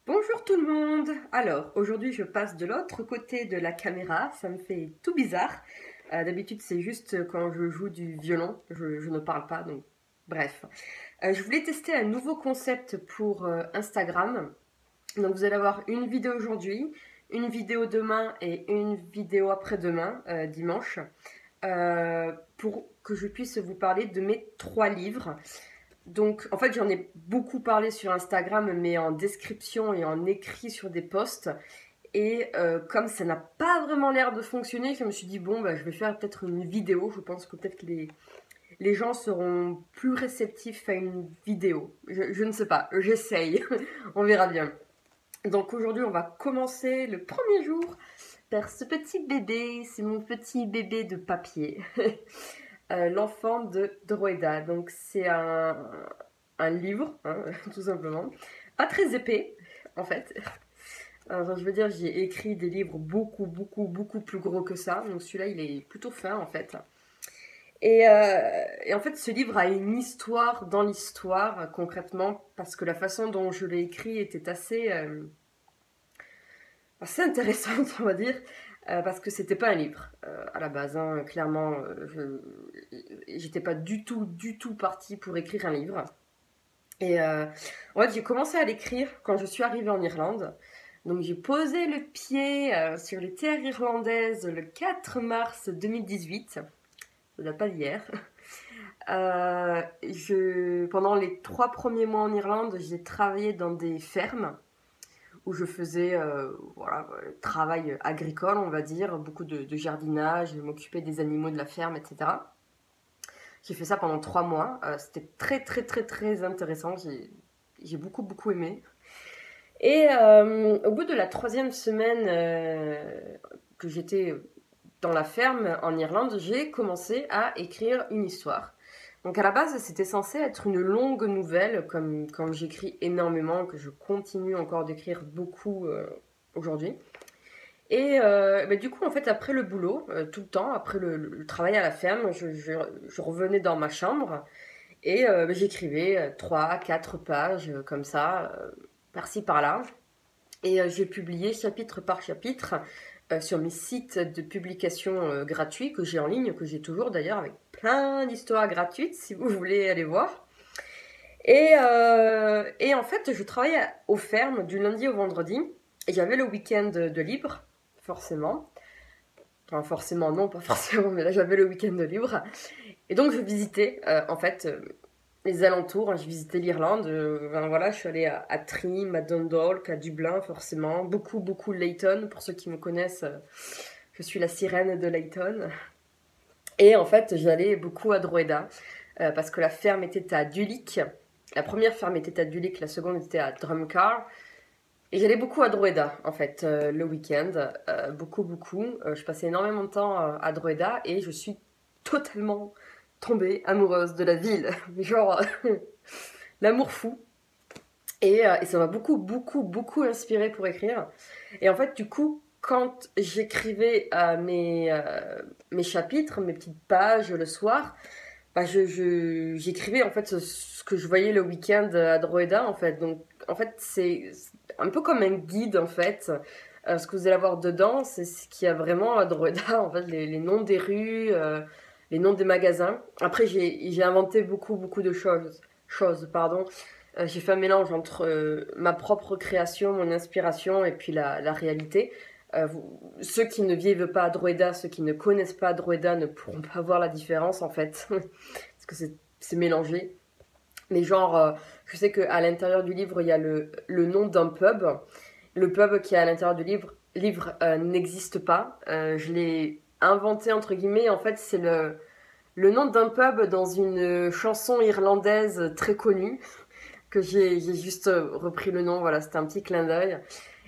Bonjour tout le monde! Alors, aujourd'hui je passe de l'autre côté de la caméra, ça me fait tout bizarre. D'habitude c'est juste quand je joue du violon, je ne parle pas, donc bref. Je voulais tester un nouveau concept pour Instagram. Donc vous allez avoir une vidéo aujourd'hui, une vidéo demain et une vidéo après-demain, dimanche, pour que je puisse vous parler de mes 3 livres. Donc, en fait, j'en ai beaucoup parlé sur Instagram, mais en description et en écrit sur des posts. Et comme ça n'a pas vraiment l'air de fonctionner, je me suis dit, bon, bah, je vais faire peut-être une vidéo. Je pense que peut-être que les gens seront plus réceptifs à une vidéo. Je ne sais pas, j'essaye. On verra bien. Donc aujourd'hui, on va commencer le premier jour par ce petit bébé. C'est mon petit bébé de papier. L'enfant de Droïda. Donc c'est un livre, hein, tout simplement. Pas très épais, en fait. Alors, je veux dire, j'ai écrit des livres beaucoup plus gros que ça. Donc celui-là, il est plutôt fin, en fait. Et en fait, ce livre a une histoire dans l'histoire, concrètement, parce que la façon dont je l'ai écrit était assez intéressante, on va dire. Parce que c'était pas un livre à la base, hein, clairement, j'étais pas du tout partie pour écrire un livre. Et en fait, j'ai commencé à l'écrire quand je suis arrivée en Irlande. Donc j'ai posé le pied sur les terres irlandaises le 4 mars 2018. Ça date pas d'hier. Pendant les 3 premiers mois en Irlande, j'ai travaillé dans des fermes où je faisais voilà, travail agricole, on va dire, beaucoup de jardinage, je m'occupais des animaux de la ferme, etc. J'ai fait ça pendant 3 mois. C'était très intéressant. J'ai beaucoup aimé. Et au bout de la 3e semaine que j'étais dans la ferme en Irlande, j'ai commencé à écrire une histoire. Donc à la base, c'était censé être une longue nouvelle, comme j'écris énormément, que je continue encore d'écrire beaucoup aujourd'hui. Et bah, du coup, en fait, après le boulot, tout le temps, après le travail à la ferme, je revenais dans ma chambre et bah, j'écrivais 3, 4 pages comme ça, par-ci, par-là. Et j'ai publié chapitre par chapitre sur mes sites de publication gratuits que j'ai en ligne, que j'ai toujours d'ailleurs, avec plein d'histoires gratuites si vous voulez aller voir. Et en fait, je travaillais aux fermes du lundi au vendredi. Et j'avais le week-end de libre, forcément. Enfin, forcément, non, pas forcément, mais là j'avais le week-end de libre. Et donc je visitais, en fait, les alentours. Hein. Je visitais l'Irlande. Ben, voilà, je suis allée à Trim, à Dundalk, à Dublin, forcément. Beaucoup Leyton. Pour ceux qui me connaissent, je suis la sirène de Leyton. Et en fait, j'allais beaucoup à Drogheda, parce que la ferme était à Dulick. La première ferme était à Dulick, la seconde était à Drumcar. Et j'allais beaucoup à Drogheda, en fait, le week-end. Beaucoup. Je passais énormément de temps à Drogheda et je suis totalement tombée amoureuse de la ville. Genre, l'amour fou. Et ça m'a beaucoup inspiré pour écrire. Et en fait, du coup, quand j'écrivais mes chapitres, mes petites pages le soir, bah j'écrivais en fait ce que je voyais le week-end à Drogheda, en fait. Donc, en fait, c'est un peu comme un guide, en fait. Ce que vous allez avoir dedans, c'est ce qu'il y a vraiment à Drogheda, en fait, les noms des rues, les noms des magasins. Après, j'ai inventé beaucoup de choses, pardon. J'ai fait un mélange entre ma propre création, mon inspiration et puis la réalité. Ceux qui ne vivent pas à Drogheda, ceux qui ne connaissent pas Drogheda ne pourront pas voir la différence en fait, parce que c'est mélangé. Mais genre, je sais qu'à l'intérieur du livre, il y a le nom d'un pub. Le pub qui est à l'intérieur du livre n'existe pas. Je l'ai inventé entre guillemets. En fait, c'est le nom d'un pub dans une chanson irlandaise très connue que j'ai juste repris le nom, voilà, c'était un petit clin d'œil.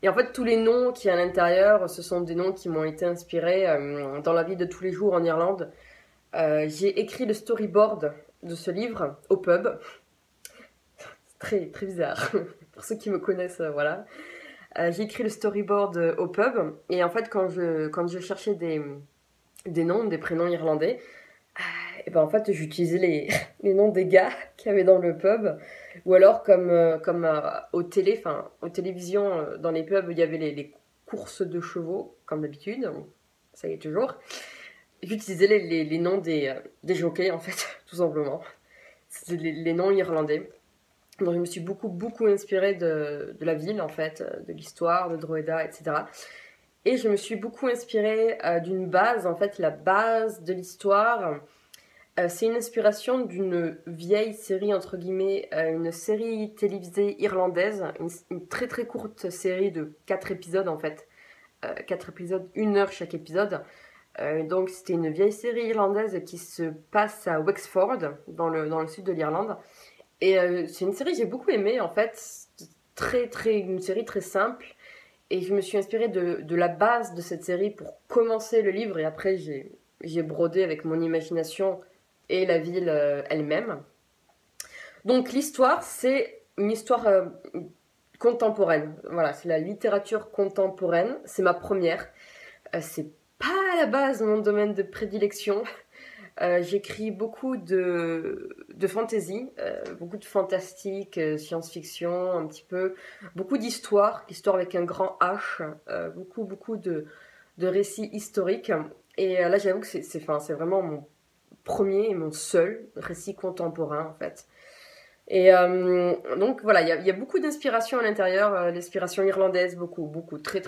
Et en fait, tous les noms qui à l'intérieur, ce sont des noms qui m'ont été inspirés dans la vie de tous les jours en Irlande. J'ai écrit le storyboard de ce livre au pub. C'est très bizarre. Pour ceux qui me connaissent, voilà. J'ai écrit le storyboard au pub. Et en fait, quand je cherchais des noms, des prénoms irlandais, Et ben en fait, j'utilisais les noms des gars qu'il y avait dans le pub. Ou alors, aux télévisions, dans les pubs, il y avait les courses de chevaux, comme d'habitude. Ça y est toujours. J'utilisais les noms des jockeys, en fait, tout simplement. C'était les noms irlandais. Donc, je me suis beaucoup inspirée de la ville, en fait, de l'histoire, de Drogheda, etc. Et je me suis beaucoup inspirée d'une base, en fait, la base de l'histoire. C'est une inspiration d'une vieille série, entre guillemets, une série télévisée irlandaise, une très courte série de 4 épisodes, en fait. 4 épisodes, 1 heure chaque épisode. Donc c'était une vieille série irlandaise qui se passe à Wexford, dans le sud de l'Irlande. Et c'est une série que j'ai beaucoup aimée, en fait. Une série très simple. Et je me suis inspirée de la base de cette série pour commencer le livre. Et après, j'ai brodé avec mon imagination et la ville elle-même. Donc l'histoire, c'est une histoire contemporaine. Voilà, c'est la littérature contemporaine. C'est ma première. C'est pas à la base mon domaine de prédilection. J'écris beaucoup de fantasy, beaucoup de fantastique, science-fiction, un petit peu, beaucoup d'histoire, histoire avec un grand H, beaucoup de récits historiques. Et là, j'avoue que c'est vraiment mon premier et mon seul récit contemporain, en fait. Et donc voilà, il y a beaucoup d'inspiration à l'intérieur, l'inspiration irlandaise, beaucoup, très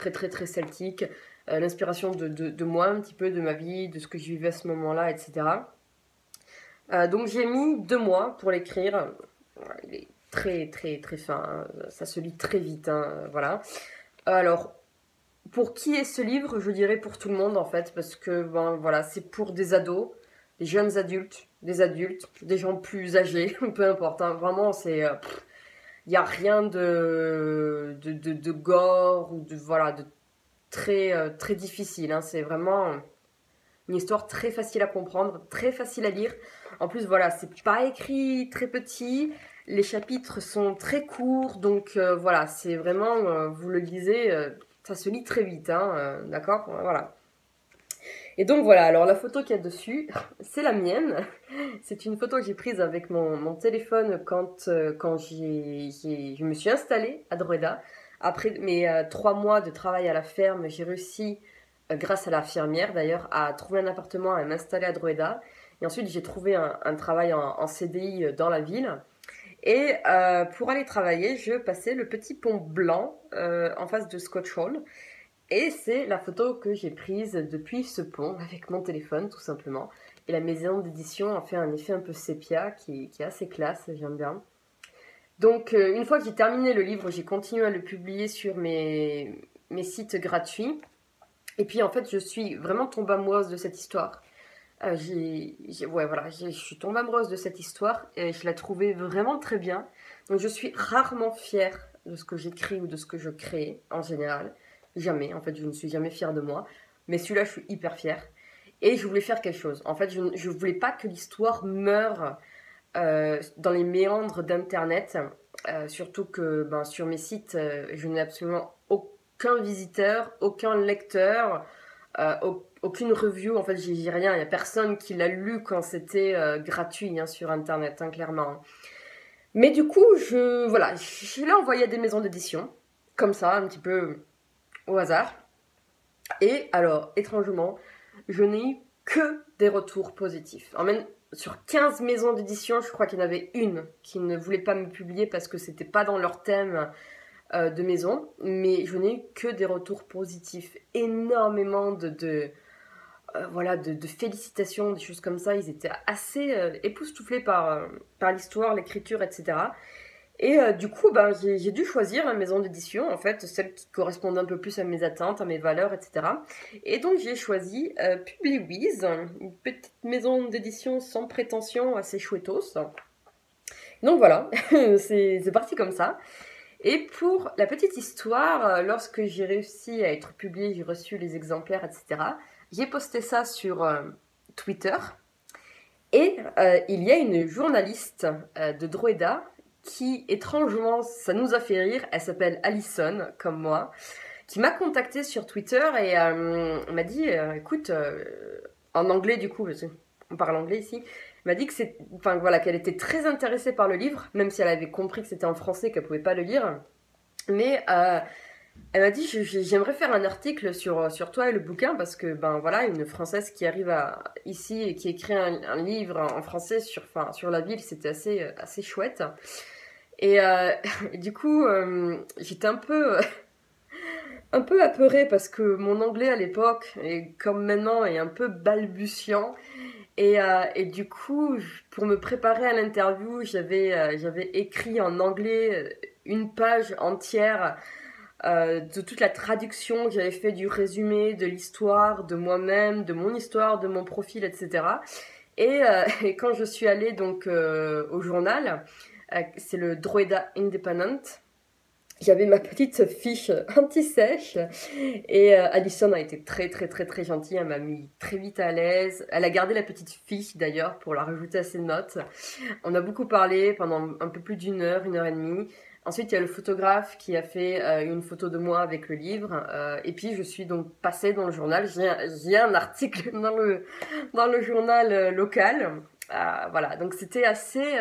celtique, l'inspiration de moi un petit peu, de ma vie, de ce que je vivais à ce moment-là, etc. Donc j'ai mis 2 mois pour l'écrire. Il est très fin, hein. Ça se lit très vite, hein, voilà. Alors, pour qui est ce livre? Je dirais pour tout le monde en fait, parce que ben voilà, c'est pour des ados, des jeunes adultes, des gens plus âgés, peu importe, hein. Vraiment, il y a rien de gore ou de très difficile, hein. C'est vraiment une histoire très facile à comprendre, très facile à lire. En plus, voilà, c'est pas écrit très petit, les chapitres sont très courts, donc voilà, c'est vraiment, vous le lisez, ça se lit très vite, hein, d'accord? Voilà. Et donc voilà, alors la photo qu'il y a dessus, c'est la mienne. C'est une photo que j'ai prise avec mon téléphone quand je me suis installée à Drogheda. Après mes 3 mois de travail à la ferme, j'ai réussi, grâce à la fermière d'ailleurs, à trouver un appartement et à m'installer à Drogheda. Et ensuite, j'ai trouvé un travail en CDI dans la ville. Et pour aller travailler, je passais le petit pont blanc en face de Scotch Hall. Et c'est la photo que j'ai prise depuis ce pont avec mon téléphone, tout simplement. Et la maison d'édition a fait un effet un peu sépia qui est assez classe, j'aime bien. Donc, une fois que j'ai terminé le livre, j'ai continué à le publier sur mes sites gratuits. Et puis, en fait, je suis vraiment tombée amoureuse de cette histoire. Ouais, voilà, je suis tombée amoureuse de cette histoire et je la trouvais vraiment très bien. Donc, je suis rarement fière de ce que j'écris ou de ce que je crée, en général. Jamais, en fait, je ne suis jamais fière de moi. Mais celui-là, je suis hyper fière. Et je voulais faire quelque chose. En fait, je ne voulais pas que l'histoire meure dans les méandres d'Internet. Surtout que ben, sur mes sites, je n'ai absolument aucun visiteur, aucun lecteur, aucune review. En fait, j'ai rien. Il n'y a personne qui l'a lu quand c'était gratuit, hein, sur Internet, hein, clairement. Mais du coup, je l'ai envoyé à des maisons d'édition, comme ça, un petit peu au hasard. Et alors, étrangement, je n'ai eu que des retours positifs. Même sur 15 maisons d'édition, je crois qu'il y en avait une qui ne voulait pas me publier parce que c'était pas dans leur thème de maison. Mais je n'ai eu que des retours positifs. Énormément de félicitations, des choses comme ça. Ils étaient assez époustouflés par l'histoire, l'écriture, etc. Et du coup, ben, j'ai dû choisir la maison d'édition, en fait, celle qui correspondait un peu plus à mes attentes, à mes valeurs, etc. Et donc j'ai choisi Publiwiz, une petite maison d'édition sans prétention, assez chouettos. Donc voilà, c'est parti comme ça. Et pour la petite histoire, lorsque j'ai réussi à être publié, j'ai reçu les exemplaires, etc. J'ai posté ça sur Twitter. Et il y a une journaliste de Drogheda qui, étrangement, ça nous a fait rire. Elle s'appelle Alison, comme moi, qui m'a contactée sur Twitter et m'a dit, écoute, en anglais du coup, parce que on parle anglais ici, m'a dit que enfin voilà, qu'elle était très intéressée par le livre, même si elle avait compris que c'était en français, qu'elle pouvait pas le lire. Mais elle m'a dit, j'aimerais faire un article sur toi et le bouquin, parce que, ben voilà, une Française qui arrive ici et qui écrit un livre en français sur la ville, c'était assez chouette. Et du coup, j'étais un peu apeurée parce que mon anglais à l'époque, et comme maintenant, est un peu balbutiant. Et du coup, pour me préparer à l'interview, j'avais écrit en anglais une page entière de toute la traduction que j'avais fait du résumé, de l'histoire, de moi-même, de mon histoire, de mon profil, etc. Et quand je suis allée donc au journal, c'est le Droida Independent, j'avais ma petite fiche anti-sèche et Alison a été très très très très gentille, elle m'a mis très vite à l'aise. Elle a gardé la petite fiche d'ailleurs pour la rajouter à ses notes. On a beaucoup parlé pendant un peu plus une heure et demie. Ensuite, il y a le photographe qui a fait une photo de moi avec le livre. Et puis, je suis donc passée dans le journal. J'ai un article dans le journal local. Voilà, donc c'était assez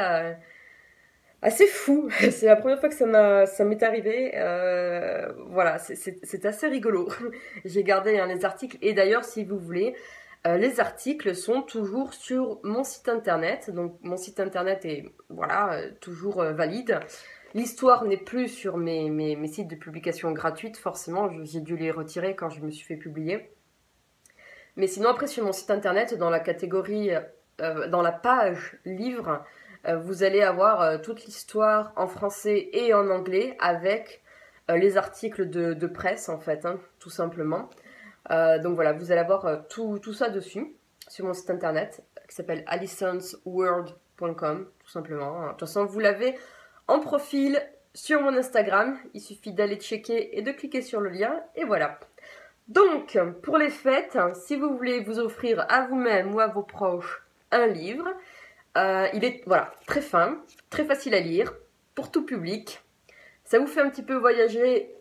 fou. C'est la première fois que ça m'est arrivé. Voilà, c'est assez rigolo. J'ai gardé les articles. Et d'ailleurs, si vous voulez, les articles sont toujours sur mon site internet. Donc, mon site internet est voilà, toujours valide. L'histoire n'est plus sur mes sites de publication gratuites, forcément. J'ai dû les retirer quand je me suis fait publier. Mais sinon, après, sur mon site internet, dans la catégorie, dans la page livre, vous allez avoir toute l'histoire en français et en anglais avec les articles de presse, en fait, hein, tout simplement. Donc voilà, vous allez avoir tout ça dessus, sur mon site internet, qui s'appelle alisonsworld.com, tout simplement. De toute façon, vous l'avez en profil sur mon Instagram. Il suffit d'aller checker et de cliquer sur le lien, et voilà. Donc, pour les fêtes, si vous voulez vous offrir à vous-même ou à vos proches un livre, il est voilà, très fin, très facile à lire, pour tout public. Ça vous fait un petit peu voyager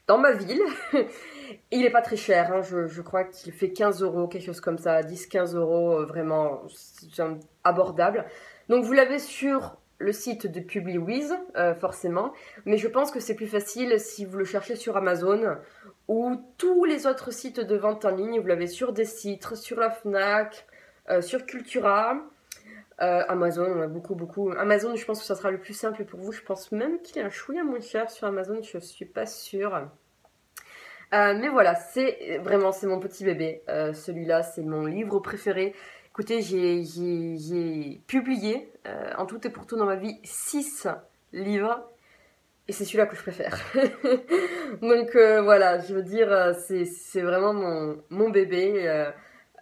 dans ma ville. Et il est pas très cher, hein, je crois qu'il fait 15 euros, quelque chose comme ça, 10-15 euros, vraiment abordable. Donc vous l'avez sur le site de Publiwiz, forcément, mais je pense que c'est plus facile si vous le cherchez sur Amazon ou tous les autres sites de vente en ligne. Vous l'avez sur Decitre, sur la Fnac, sur Cultura, Amazon, beaucoup. Amazon, je pense que ça sera le plus simple pour vous. Je pense même qu'il est un chouïa moins cher sur Amazon, je suis pas sûre. Mais voilà, c'est mon petit bébé. Celui-là, c'est mon livre préféré. Écoutez, j'ai publié, en tout et pour tout dans ma vie, 6 livres. Et c'est celui-là que je préfère. Donc voilà, je veux dire, c'est vraiment mon bébé.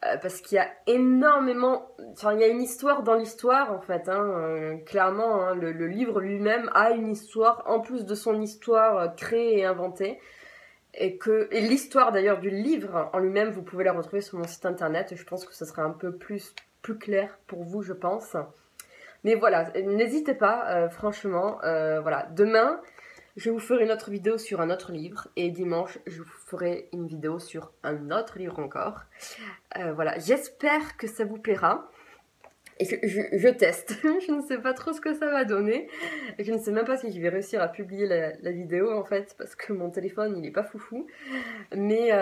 Parce qu'il y a énormément... Enfin, il y a une histoire dans l'histoire, en fait. Hein, clairement, hein, le livre lui-même a une histoire, en plus de son histoire créée et inventée. Et l'histoire d'ailleurs du livre en lui-même, vous pouvez la retrouver sur mon site internet. Je pense que ce sera un peu plus clair pour vous, je pense. Mais voilà, n'hésitez pas, franchement. Voilà, demain, je vous ferai une autre vidéo sur un autre livre. Et dimanche, je vous ferai une vidéo sur un autre livre encore. Voilà, j'espère que ça vous plaira. Et je teste. Je ne sais pas trop ce que ça va donner. Je ne sais même pas si je vais réussir à publier la vidéo en fait, parce que mon téléphone il est pas foufou. Mais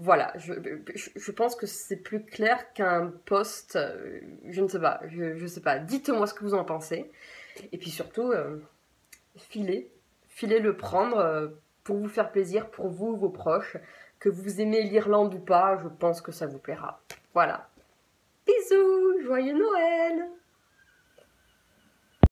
voilà, je pense que c'est plus clair qu'un post. Je ne sais pas, je sais pas. Dites-moi ce que vous en pensez. Et puis surtout, filez le prendre pour vous faire plaisir, pour vous, vos proches. Que vous aimez l'Irlande ou pas, je pense que ça vous plaira. Voilà. Bisous, joyeux Noël!